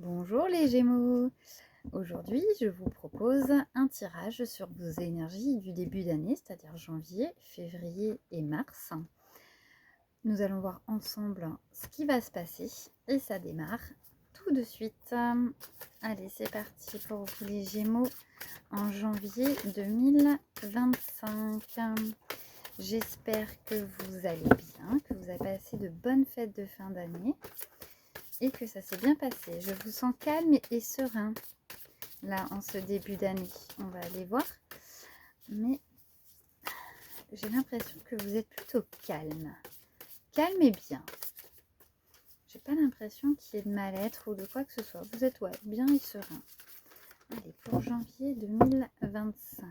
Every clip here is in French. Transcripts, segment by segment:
Bonjour les Gémeaux. Aujourd'hui, je vous propose un tirage sur vos énergies du début d'année, c'est-à-dire janvier, février et mars. Nous allons voir ensemble ce qui va se passer et ça démarre tout de suite. Allez, c'est parti pour vous les Gémeaux en janvier 2025. J'espère que vous allez bien, que vous avez passé de bonnes fêtes de fin d'année et que ça s'est bien passé. Je vous sens calme et serein là en ce début d'année. On va aller voir, mais j'ai l'impression que vous êtes plutôt calme et bien. J'ai pas l'impression qu'il y ait de mal-être ou de quoi que ce soit. Vous êtes bien et serein. Allez, pour janvier 2025.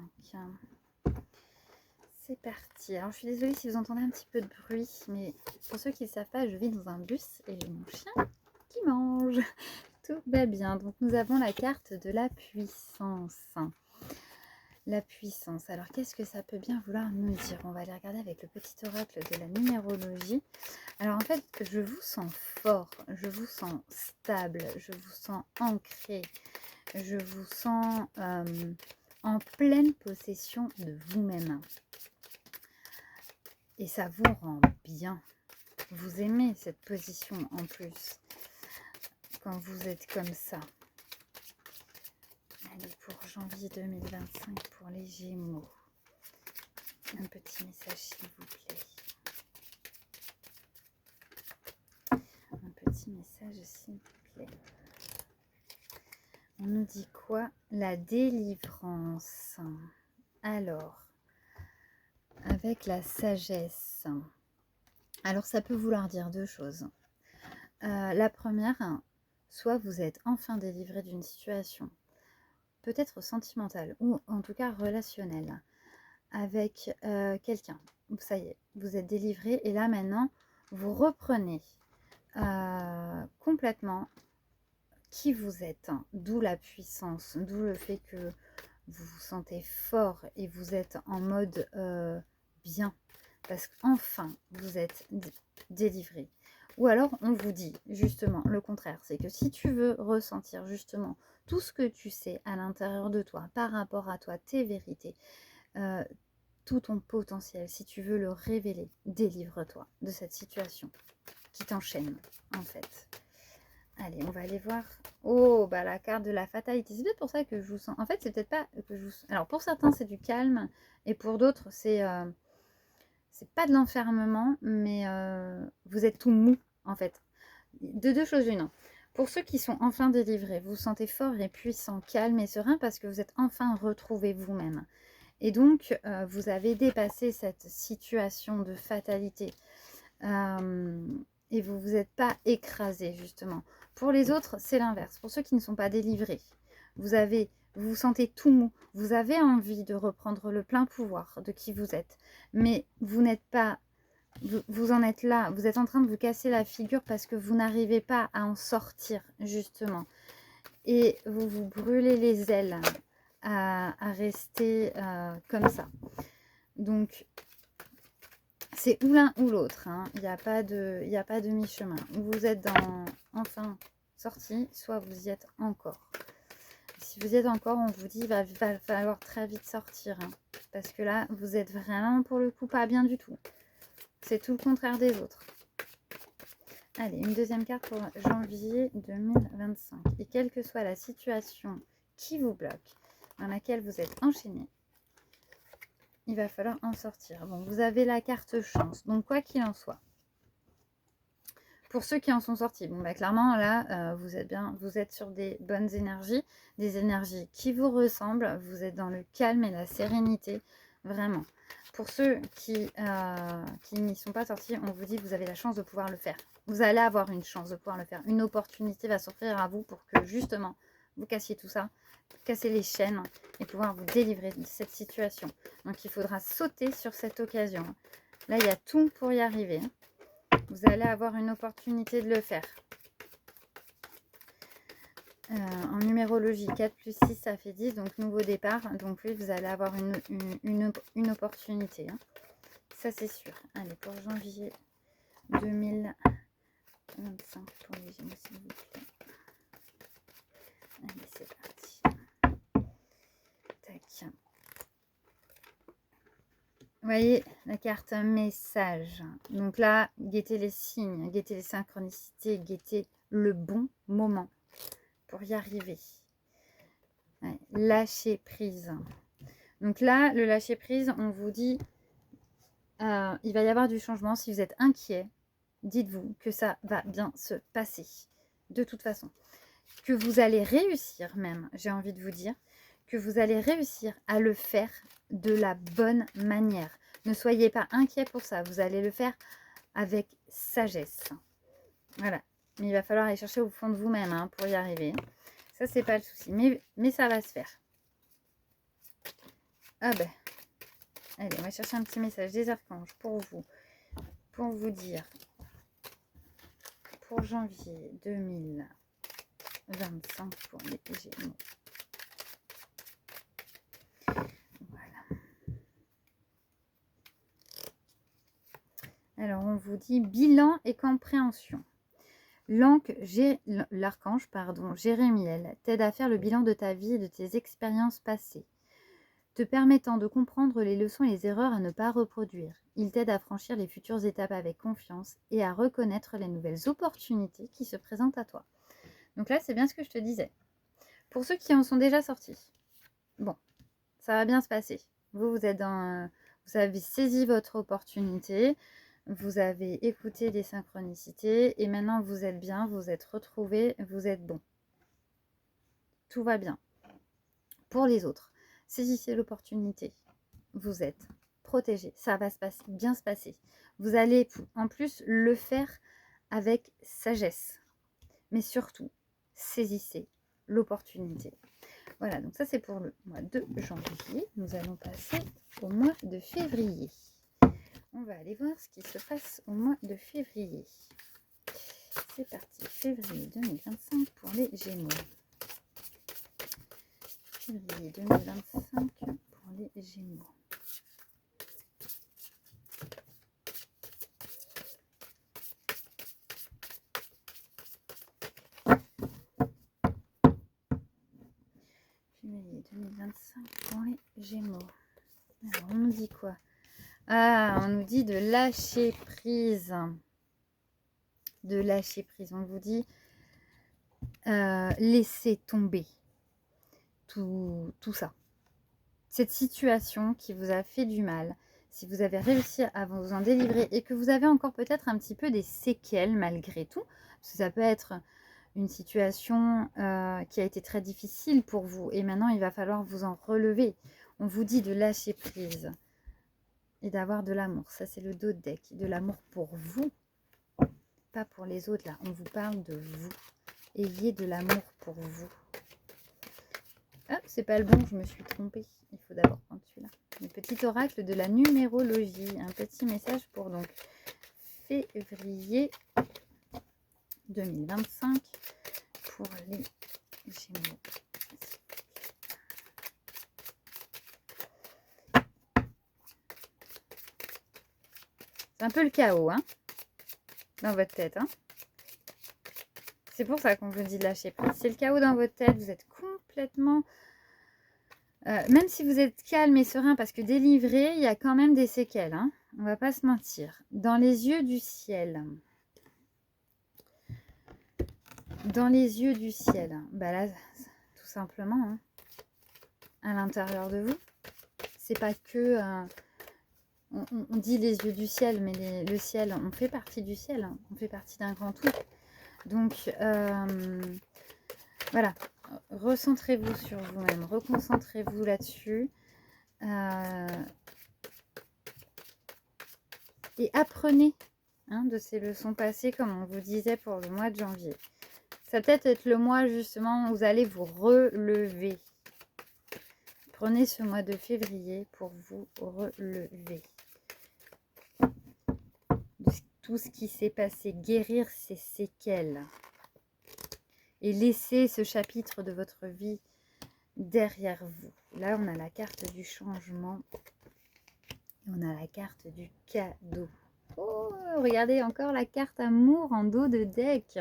C'est parti. Alors je suis désolée si vous entendez un petit peu de bruit, mais pour ceux qui ne savent pas, je vis dans un bus et j'ai mon chien qui mange. Tout va bien. Donc nous avons la carte de la puissance. La puissance. Alors qu'est-ce que ça peut bien vouloir nous dire? On va aller regarder avec le petit oracle de la numérologie. Alors en fait, je vous sens fort, je vous sens stable, je vous sens ancré, je vous sens en pleine possession de vous-même. Et ça vous rend bien. Vous aimez cette position en plus, quand vous êtes comme ça. Allez, pour janvier 2025, pour les Gémeaux. Un petit message, s'il vous plaît. Un petit message, s'il vous plaît. On nous dit quoi? La délivrance. Alors, avec la sagesse. Alors, ça peut vouloir dire deux choses. La première, soit vous êtes enfin délivré d'une situation, peut-être sentimentale ou en tout cas relationnelle, avec quelqu'un. Ça y est, vous êtes délivré et là maintenant, vous reprenez complètement qui vous êtes, hein, d'où la puissance, d'où le fait que vous vous sentez fort et vous êtes en mode bien, parce qu'enfin vous êtes délivré. Ou alors on vous dit justement le contraire, c'est que si tu veux ressentir justement tout ce que tu sais à l'intérieur de toi, par rapport à toi, tes vérités, tout ton potentiel, si tu veux le révéler, délivre-toi de cette situation qui t'enchaîne en fait. Allez, on va aller voir. Oh, bah la carte de la fatalité. C'est peut-être pour ça que je vous sens. En fait, c'est peut-être pas que je vous. Alors, pour certains, c'est du calme. Et pour d'autres, c'est pas de l'enfermement. Mais vous êtes tout mou, en fait. De deux choses une. Pour ceux qui sont enfin délivrés, vous vous sentez fort et puissant, calme et serein parce que vous êtes enfin retrouvé vous-même. Et donc, vous avez dépassé cette situation de fatalité. Et vous ne vous êtes pas écrasé, justement. Pour les autres, c'est l'inverse. Pour ceux qui ne sont pas délivrés, vous vous sentez tout mou. Vous avez envie de reprendre le plein pouvoir de qui vous êtes. Mais vous n'êtes pas... Vous en êtes là. Vous êtes en train de vous casser la figure parce que vous n'arrivez pas à en sortir, justement. Et vous vous brûlez les ailes à rester comme ça. Donc, c'est ou l'un ou l'autre, hein. Il n'y a pas de mi-chemin. Vous êtes enfin sorti, soit vous y êtes encore. Si vous y êtes encore, on vous dit qu'il va falloir très vite sortir, hein, parce que là, vous êtes vraiment pour le coup pas bien du tout. C'est tout le contraire des autres. Allez, une deuxième carte pour janvier 2025. Et quelle que soit la situation qui vous bloque, dans laquelle vous êtes enchaîné, il va falloir en sortir. Bon, vous avez la carte chance, donc quoi qu'il en soit. Pour ceux qui en sont sortis, bon, bah, clairement, là, vous êtes bien, vous êtes sur des bonnes énergies, des énergies qui vous ressemblent, vous êtes dans le calme et la sérénité, vraiment. Pour ceux qui n'y sont pas sortis, on vous dit que vous avez la chance de pouvoir le faire. Vous allez avoir une chance de pouvoir le faire. Une opportunité va s'offrir à vous pour que, justement, vous cassiez tout ça, casser les chaînes et pouvoir vous délivrer de cette situation. Donc, il faudra sauter sur cette occasion. Là, il y a tout pour y arriver. Vous allez avoir une opportunité de le faire. En numérologie, 4 plus 6, ça fait 10, donc nouveau départ. Donc oui, vous allez avoir une opportunité. Hein. Ça, c'est sûr. Allez, pour janvier 2025, pour les Gémeaux, s'il vous plaît. Vous voyez la carte message. Donc là, guettez les signes, guettez les synchronicités, guettez le bon moment pour y arriver. Ouais, lâcher prise. Donc là, le lâcher prise, on vous dit, il va y avoir du changement. Si vous êtes inquiet, dites-vous que ça va bien se passer. De toute façon. Que vous allez réussir même, j'ai envie de vous dire, que vous allez réussir à le faire de la bonne manière. Ne soyez pas inquiet pour ça. Vous allez le faire avec sagesse. Voilà. Mais il va falloir aller chercher au fond de vous-même hein, pour y arriver. Ça, c'est pas le souci. Mais ça va se faire. Ah ben. Allez, on va chercher un petit message des archanges pour vous. Pour vous dire. Pour janvier 2025 pour les Gémeaux. Alors, on vous dit bilan et compréhension. L'archange, Jérémiel, t'aide à faire le bilan de ta vie et de tes expériences passées, te permettant de comprendre les leçons et les erreurs à ne pas reproduire. Il t'aide à franchir les futures étapes avec confiance et à reconnaître les nouvelles opportunités qui se présentent à toi. Donc là, c'est bien ce que je te disais. Pour ceux qui en sont déjà sortis, bon, ça va bien se passer. Vous êtes vous avez saisi votre opportunité. Vous avez écouté les synchronicités et maintenant vous êtes bien, vous êtes retrouvés, vous êtes bon. Tout va bien. Pour les autres, saisissez l'opportunité. Vous êtes protégés. Ça va bien se passer. Vous allez en plus le faire avec sagesse. Mais surtout, saisissez l'opportunité. Voilà, donc ça c'est pour le mois de janvier. Nous allons passer au mois de février. On va aller voir ce qui se passe au mois de février. C'est parti, février 2025 pour les Gémeaux. Février 2025 pour les Gémeaux. Février 2025 pour les Gémeaux. Alors, on nous dit quoi? Ah, on nous dit de lâcher prise. De lâcher prise. On vous dit laisser tomber tout ça. Cette situation qui vous a fait du mal, si vous avez réussi à vous en délivrer et que vous avez encore peut-être un petit peu des séquelles malgré tout, parce que ça peut être une situation qui a été très difficile pour vous et maintenant il va falloir vous en relever. On vous dit de lâcher prise et d'avoir de l'amour. Ça, c'est le dos de deck. De l'amour pour vous, pas pour les autres. Là, on vous parle de vous. Ayez de l'amour pour vous. Ah, c'est pas le bon, je me suis trompée. Il faut d'abord prendre celui-là. Le petit oracle de la numérologie. Un petit message pour donc février 2025 pour les Gémeaux. C'est un peu le chaos, hein, dans votre tête. Hein. C'est pour ça qu'on vous dit de lâcher prise. C'est le chaos dans votre tête. Vous êtes complètement... même si vous êtes calme et serein, parce que délivré, il y a quand même des séquelles. Hein. On va pas se mentir. Dans les yeux du ciel. Dans les yeux du ciel. Bah là, tout simplement, hein, à l'intérieur de vous. C'est pas que... on dit les yeux du ciel, mais le ciel, on fait partie du ciel. Hein. On fait partie d'un grand tout. Donc, voilà. Recentrez-vous sur vous-même. Reconcentrez-vous là-dessus. Et apprenez hein, de ces leçons passées, comme on vous disait pour le mois de janvier. Ça peut être le mois, justement, où vous allez vous relever. Prenez ce mois de février pour vous relever. De tout ce qui s'est passé, guérir ces séquelles. Et laisser ce chapitre de votre vie derrière vous. Là, on a la carte du changement. On a la carte du cadeau. Oh, regardez encore la carte amour en dos de deck.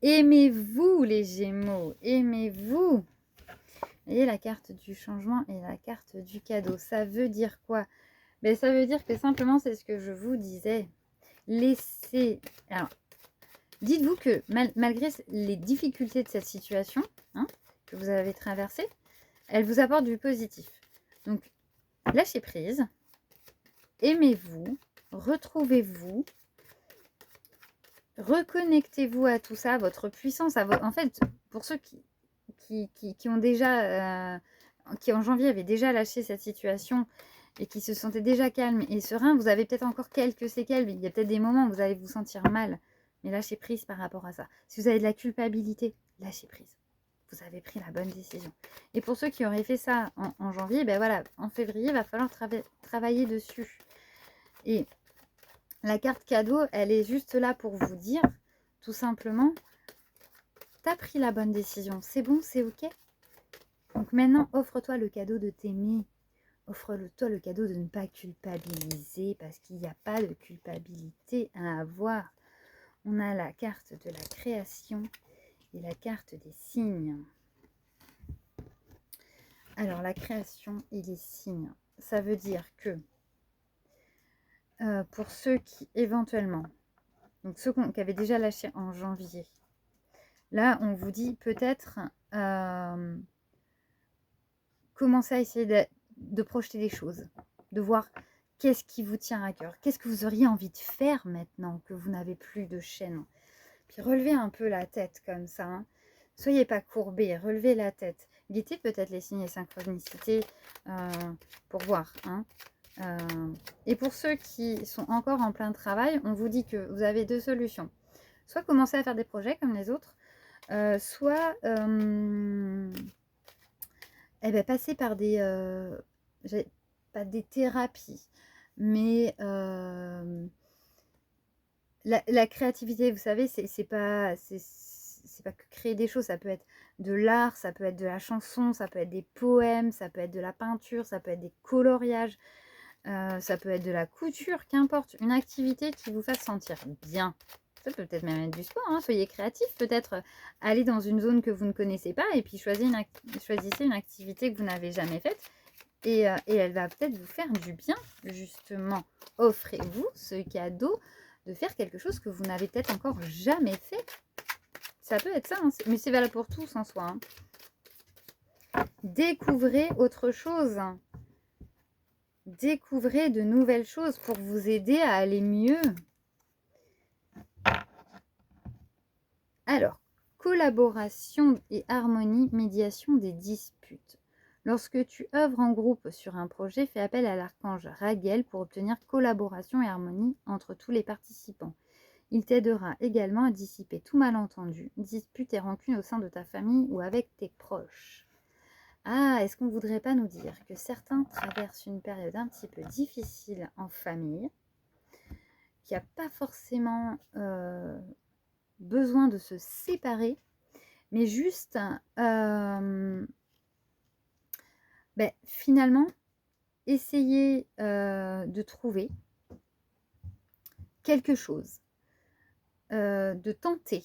Aimez-vous les Gémeaux, aimez-vous. Et la carte du changement et la carte du cadeau. Ça veut dire quoi? Mais ça veut dire que simplement, c'est ce que je vous disais. Laissez... Alors, dites-vous que malgré les difficultés de cette situation hein, que vous avez traversée, elle vous apporte du positif. Donc, lâchez prise, aimez-vous, retrouvez-vous, reconnectez-vous à tout ça, à votre puissance. En fait, pour ceux qui ont déjà, qui en janvier avaient déjà lâché cette situation et qui se sentaient déjà calmes et sereins, vous avez peut-être encore quelques séquelles. Il y a peut-être des moments où vous allez vous sentir mal, mais lâchez prise par rapport à ça. Si vous avez de la culpabilité, lâchez prise. Vous avez pris la bonne décision. Et pour ceux qui auraient fait ça en janvier, ben voilà, en février, il va falloir travailler dessus. Et la carte cadeau, elle est juste là pour vous dire, tout simplement, t'as pris la bonne décision. C'est bon, c'est ok. Donc maintenant, offre-toi le cadeau de t'aimer. Offre-toi le cadeau de ne pas culpabiliser parce qu'il n'y a pas de culpabilité à avoir. On a la carte de la création et la carte des signes. Alors, la création et les signes, ça veut dire que pour ceux qui, éventuellement, donc ceux qui avaient déjà lâché en janvier, là, on vous dit peut-être commencer à essayer de projeter des choses, de voir qu'est-ce qui vous tient à cœur, qu'est-ce que vous auriez envie de faire maintenant que vous n'avez plus de chaîne. Puis relevez un peu la tête comme ça, hein. Soyez pas courbés, relevez la tête. Guettez peut-être les signes et synchronicités pour voir. Hein. Et pour ceux qui sont encore en plein travail, on vous dit que vous avez deux solutions. Soit commencer à faire des projets comme les autres, soit eh ben, passer par des... pas des thérapies, mais la créativité, vous savez, c'est pas que créer des choses, ça peut être de l'art, ça peut être de la chanson, ça peut être des poèmes, ça peut être de la peinture, ça peut être des coloriages, ça peut être de la couture, qu'importe, une activité qui vous fasse sentir bien. Ça peut peut-être même être du sport, hein. Soyez créatif, peut-être aller dans une zone que vous ne connaissez pas et puis choisissez une activité que vous n'avez jamais faite et elle va peut-être vous faire du bien, justement. Offrez-vous ce cadeau de faire quelque chose que vous n'avez peut-être encore jamais fait. Ça peut être ça, hein, mais c'est valable pour tous en soi. Hein. Découvrez autre chose. Découvrez de nouvelles choses pour vous aider à aller mieux. Alors, collaboration et harmonie, médiation des disputes. Lorsque tu œuvres en groupe sur un projet, fais appel à l'archange Raguel pour obtenir collaboration et harmonie entre tous les participants. Il t'aidera également à dissiper tout malentendu, disputes et rancunes au sein de ta famille ou avec tes proches. Ah, est-ce qu'on ne voudrait pas nous dire que certains traversent une période un petit peu difficile en famille, qu'il n'y a pas forcément besoin de se séparer, mais juste finalement essayer de trouver quelque chose, de tenter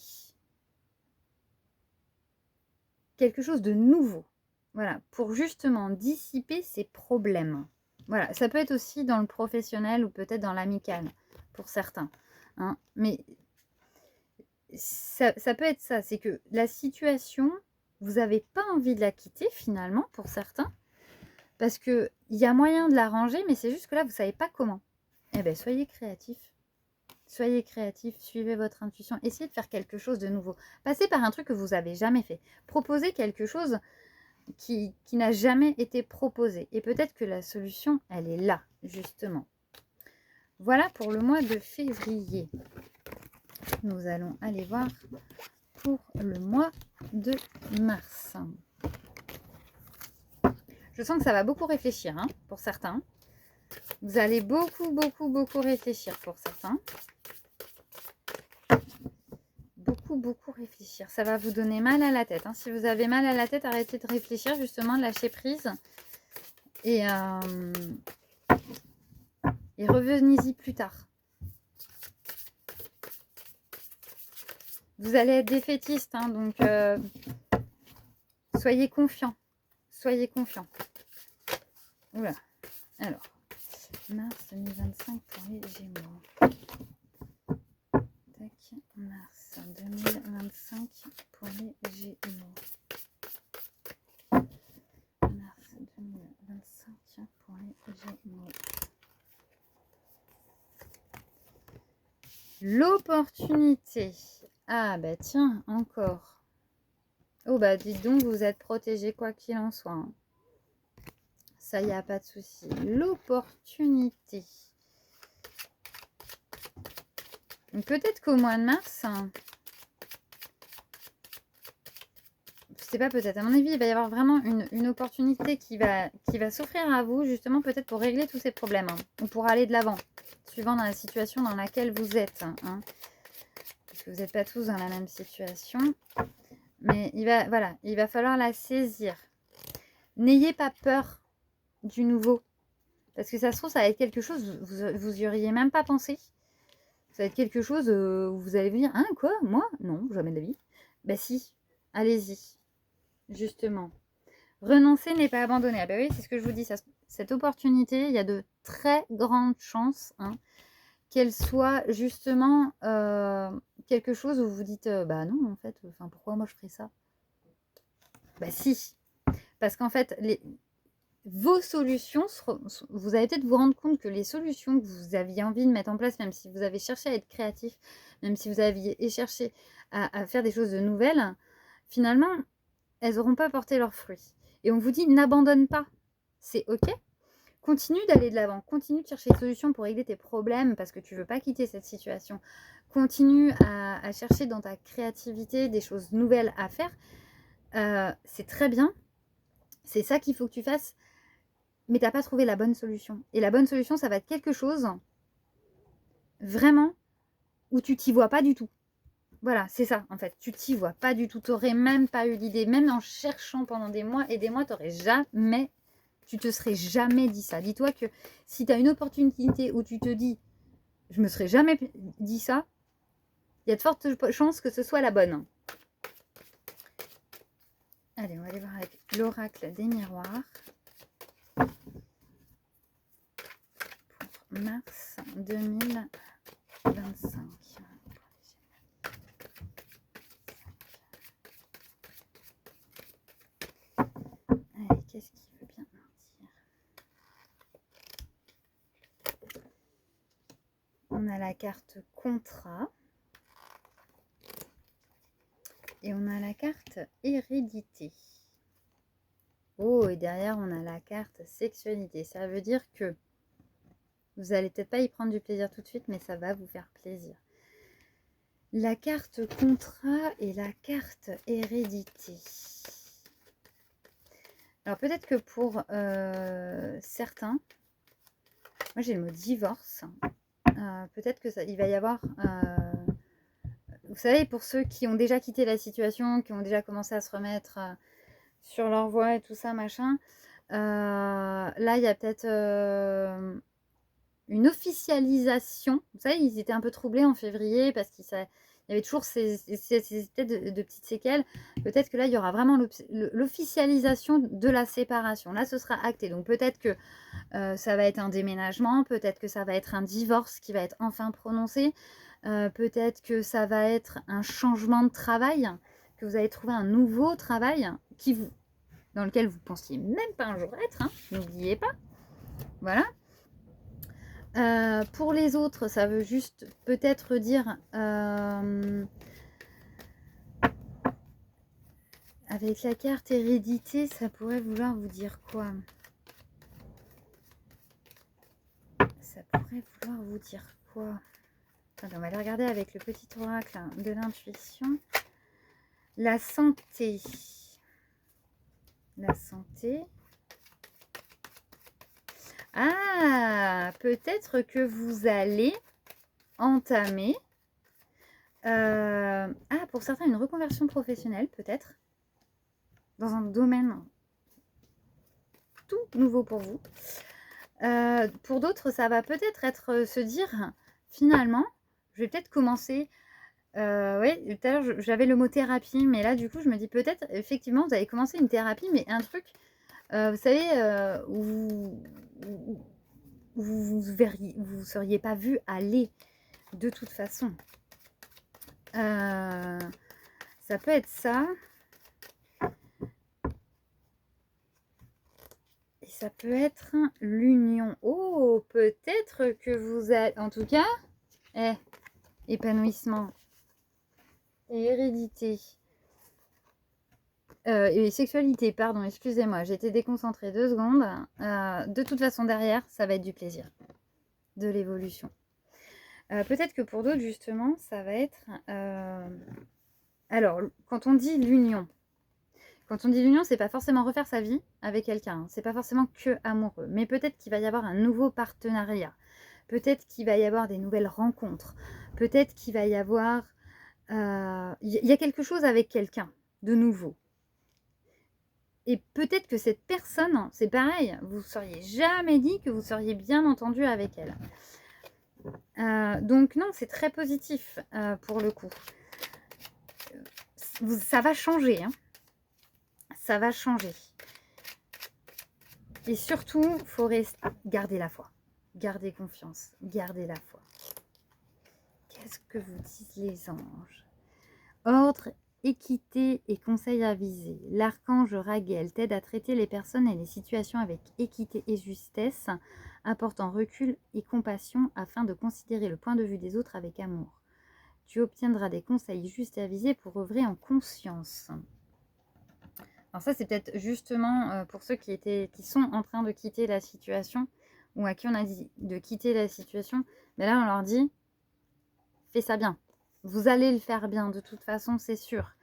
quelque chose de nouveau, voilà, pour justement dissiper ces problèmes. Voilà, ça peut être aussi dans le professionnel ou peut-être dans l'amical pour certains, hein, mais ça peut être ça, c'est que la situation, vous n'avez pas envie de la quitter finalement pour certains, parce qu'il y a moyen de l'arranger, mais c'est juste que là, vous ne savez pas comment. Eh bien, soyez créatif. Soyez créatif, suivez votre intuition, essayez de faire quelque chose de nouveau. Passez par un truc que vous n'avez jamais fait. Proposez quelque chose qui n'a jamais été proposé. Et peut-être que la solution, elle est là, justement. Voilà pour le mois de février. Nous allons aller voir pour le mois de mars. Je sens que ça va beaucoup réfléchir, hein, pour certains. Vous allez beaucoup réfléchir pour certains. Beaucoup réfléchir. Ça va vous donner mal à la tête. Hein. Si vous avez mal à la tête, arrêtez de réfléchir, justement, lâchez prise. Et revenez-y plus tard. Vous allez être défaitiste, hein, donc soyez confiants. Soyez confiants. Oula. Alors, Mars 2025 pour les Gémeaux. Tac, mars 2025 pour les Gémeaux. Mars 2025 pour les Gémeaux. L'opportunité. Ah bah tiens, encore. Oh bah dites donc, vous êtes protégés quoi qu'il en soit. Hein. Ça, y a pas de souci. L'opportunité. Peut-être qu'au mois de mars, je sais pas, peut-être, à mon avis, il va y avoir vraiment une opportunité qui va s'offrir à vous, justement, peut-être pour régler tous ces problèmes, hein, ou pour aller de l'avant, suivant dans la situation dans laquelle vous êtes. Hein, parce que vous n'êtes pas tous dans la même situation. Mais il va falloir la saisir. N'ayez pas peur du nouveau. Parce que ça se trouve, ça va être quelque chose, vous y auriez même pas pensé. Ça va être quelque chose où vous allez vous dire, hein, quoi, moi? Non, jamais de la vie. Ben si, allez-y. Justement. Renoncer n'est pas abandonner. Ah ben oui, c'est ce que je vous dis. Cette opportunité, il y a de très grandes chances qu'elle soit justement quelque chose où vous dites, bah non, en fait, pourquoi moi je ferais ça? Bah si. Parce qu'en fait, vos solutions, vous allez peut-être vous rendre compte que les solutions que vous aviez envie de mettre en place, même si vous avez cherché à être créatif, même si vous aviez cherché à faire des choses de nouvelles, finalement, elles n'auront pas porté leurs fruits. Et on vous dit, n'abandonne pas. C'est OK. Continue d'aller de l'avant. Continue de chercher des solutions pour régler tes problèmes parce que tu ne veux pas quitter cette situation. Continue à chercher dans ta créativité des choses nouvelles à faire. C'est très bien. C'est ça qu'il faut que tu fasses. Mais tu n'as pas trouvé la bonne solution. Et la bonne solution, ça va être quelque chose vraiment où tu t'y vois pas du tout. Voilà, c'est ça, en fait. Tu t'y vois pas du tout. Tu n'aurais même pas eu l'idée. Même en cherchant pendant des mois et des mois, tu te serais jamais dit ça. Dis-toi que si tu as une opportunité où tu te dis, je me serais jamais dit ça, il y a de fortes chances que ce soit la bonne. Allez, on va aller voir avec l'oracle des miroirs. Pour mars 2025. Allez, qu'est-ce qu'il veut bien me dire? On a la carte contrat. Et on a la carte hérédité. Oh, et derrière, on a la carte sexualité. Ça veut dire que vous n'allez peut-être pas y prendre du plaisir tout de suite, mais ça va vous faire plaisir. La carte contrat et la carte hérédité. Alors peut-être que pour certains, moi j'ai le mot divorce. Peut-être que il va y avoir... vous savez, pour ceux qui ont déjà quitté la situation, qui ont déjà commencé à se remettre sur leur voie et tout ça, machin, là, il y a peut-être une officialisation. Vous savez, ils étaient un peu troublés en février parce qu'il y avait toujours ces de petites séquelles. Peut-être que là, il y aura vraiment l'officialisation de la séparation. Là, ce sera acté. Donc, peut-être que ça va être un déménagement. Peut-être que ça va être un divorce qui va être enfin prononcé. Peut-être que ça va être un changement de travail, que vous allez trouver un nouveau travail dans lequel vous pensiez même pas un jour être, hein, n'oubliez pas. Voilà. Pour les autres, ça veut juste peut-être dire avec la carte hérédité, ça pourrait vouloir vous dire quoi? Ça pourrait vouloir vous dire quoi? Attendez, on va aller regarder avec le petit oracle de l'intuition. La santé. La santé. Ah, peut-être que vous allez entamer, pour certains, une reconversion professionnelle, peut-être, dans un domaine tout nouveau pour vous. Pour d'autres, ça va peut-être être se dire, finalement, je vais peut-être commencer... oui, tout à l'heure, j'avais le mot thérapie, mais là, du coup, je me dis peut-être, effectivement, vous allez commencer une thérapie, mais un truc, vous savez, où vous seriez pas vu aller de toute façon. Ça peut être ça. Et ça peut être l'union. Oh, peut-être que vous êtes... En tout cas, épanouissement et hérédité. Et sexualité, pardon, excusez-moi, j'étais déconcentrée 2 secondes. De toute façon, derrière, ça va être du plaisir, de l'évolution. Peut-être que pour d'autres, justement, ça va être... Alors, quand on dit l'union, c'est pas forcément refaire sa vie avec quelqu'un, hein. C'est pas forcément que amoureux, mais peut-être qu'il va y avoir un nouveau partenariat. Peut-être qu'il va y avoir des nouvelles rencontres. Peut-être qu'il va y avoir... Il y a quelque chose avec quelqu'un de nouveau. Et peut-être que cette personne, c'est pareil, vous ne seriez jamais dit que vous seriez bien entendu avec elle. Donc non, c'est très positif pour le coup. Ça va changer, hein. Ça va changer. Et surtout, il faut garder la foi. Gardez confiance, gardez la foi. Qu'est-ce que vous disent les anges? Ordre, équité et conseil avisé. L'archange Raguel t'aide à traiter les personnes et les situations avec équité et justesse, apportant recul et compassion afin de considérer le point de vue des autres avec amour. Tu obtiendras des conseils justes et avisés pour œuvrer en conscience. Alors ça, c'est peut-être justement pour ceux qui sont en train de quitter la situation, ou à qui on a dit de quitter la situation, mais là on leur dit, fais ça bien. Vous allez le faire bien, de toute façon, c'est sûr.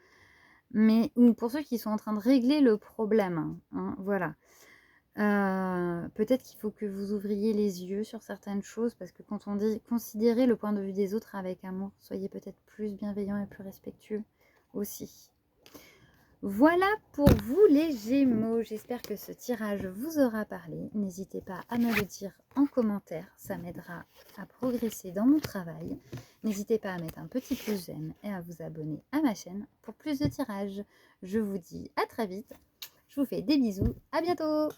Mais ou pour ceux qui sont en train de régler le problème, hein, voilà. Peut-être qu'il faut que vous ouvriez les yeux sur certaines choses, parce que quand on dit considérer le point de vue des autres avec amour, soyez peut-être plus bienveillant et plus respectueux aussi. Voilà pour vous les Gémeaux, j'espère que ce tirage vous aura parlé. N'hésitez pas à me le dire en commentaire, ça m'aidera à progresser dans mon travail. N'hésitez pas à mettre un petit pouce j'aime et à vous abonner à ma chaîne pour plus de tirages. Je vous dis à très vite, je vous fais des bisous, à bientôt!